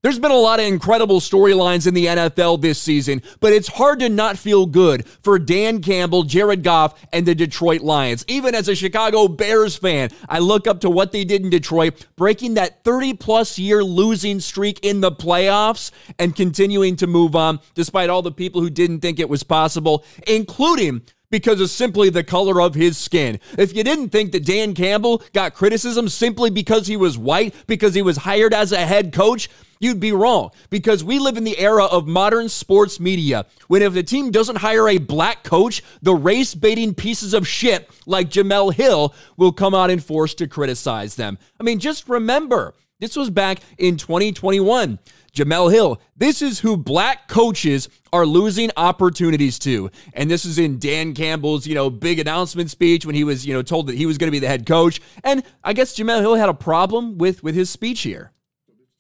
There's been a lot of incredible storylines in the NFL this season, but it's hard to not feel good for Dan Campbell, Jared Goff, and the Detroit Lions. Even as a Chicago Bears fan, I look up to what they did in Detroit, breaking that 30-plus year losing streak in the playoffs and continuing to move on, despite all the people who didn't think it was possible, including because of simply the color of his skin. If you didn't think that Dan Campbell got criticism simply because he was white, because he was hired as a head coach, you'd be wrong, because we live in the era of modern sports media, when if the team doesn't hire a black coach, the race-baiting pieces of shit like Jemele Hill will come out in force to criticize them. I mean, just remember, this was back in 2021. Jemele Hill, this is who black coaches are losing opportunities to. And this is in Dan Campbell's, big announcement speech when he was, told that he was going to be the head coach. And I guess Jemele Hill had a problem with his speech here.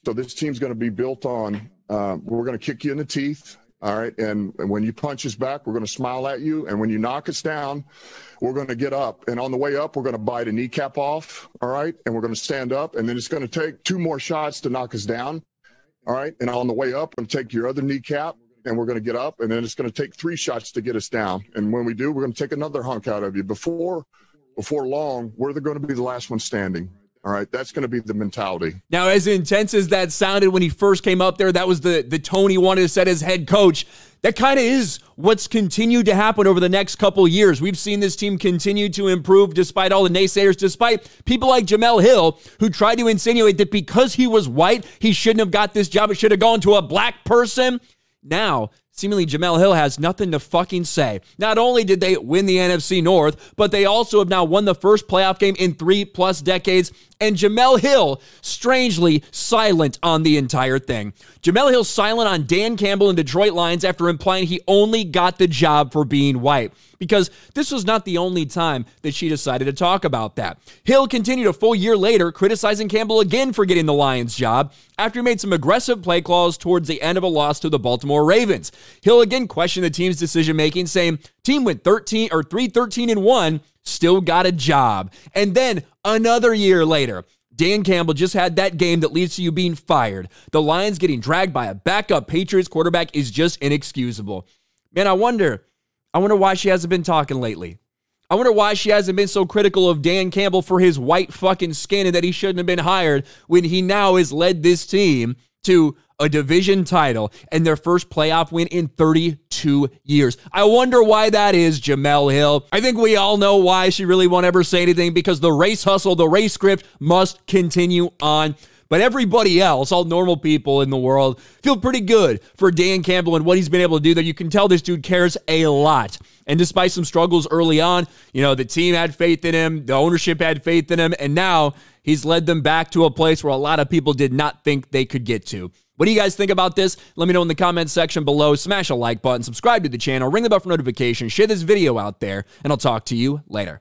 So this team's going to be built on, we're going to kick you in the teeth. All right. And when you punch us back, we're going to smile at you. And when you knock us down, we're going to get up. And on the way up, we're going to bite a kneecap off. All right. And we're going to stand up. And then it's going to take 2 more shots to knock us down. All right. And on the way up, I'm going to take your other kneecap and we're going to get up. And then it's going to take 3 shots to get us down. And when we do, we're going to take another hunk out of you. Before long, we're going to be the last one standing. All right, that's going to be the mentality. Now, as intense as that sounded when he first came up there, that was the tone he wanted to set as head coach. That kind of is what's continued to happen over the next couple years. We've seen this team continue to improve despite all the naysayers, despite people like Jemele Hill who tried to insinuate that because he was white, he shouldn't have got this job. It should have gone to a black person. Now, seemingly Jemele Hill has nothing to fucking say. Not only did they win the NFC North, but they also have now won the first playoff game in 3+ decades. And Jemele Hill, strangely silent on the entire thing. Jemele Hill silent on Dan Campbell and Detroit Lions after implying he only got the job for being white. Because this was not the only time that she decided to talk about that. Hill continued a full year later, criticizing Campbell again for getting the Lions job after he made some aggressive play calls towards the end of a loss to the Baltimore Ravens. Hill again questioned the team's decision-making, saying, team went 3-13-1, still got a job. And then another year later, Dan Campbell just had that game that leads to you being fired. The Lions getting dragged by a backup Patriots quarterback is just inexcusable. Man, I wonder why she hasn't been talking lately. I wonder why she hasn't been so critical of Dan Campbell for his white fucking skin and that he shouldn't have been hired when he now has led this team to a division title and their first playoff win in 32 years. I wonder why that is, Jemele Hill. I think we all know why she really won't ever say anything, because the race hustle, the race script must continue on. But everybody else, all normal people in the world, feel pretty good for Dan Campbell and what he's been able to do there. You can tell this dude cares a lot. And despite some struggles early on, the team had faith in him, the ownership had faith in him, and now he's led them back to a place where a lot of people did not think they could get to. What do you guys think about this? Let me know in the comments section below. Smash a like button, subscribe to the channel, ring the bell for notifications, share this video out there, and I'll talk to you later.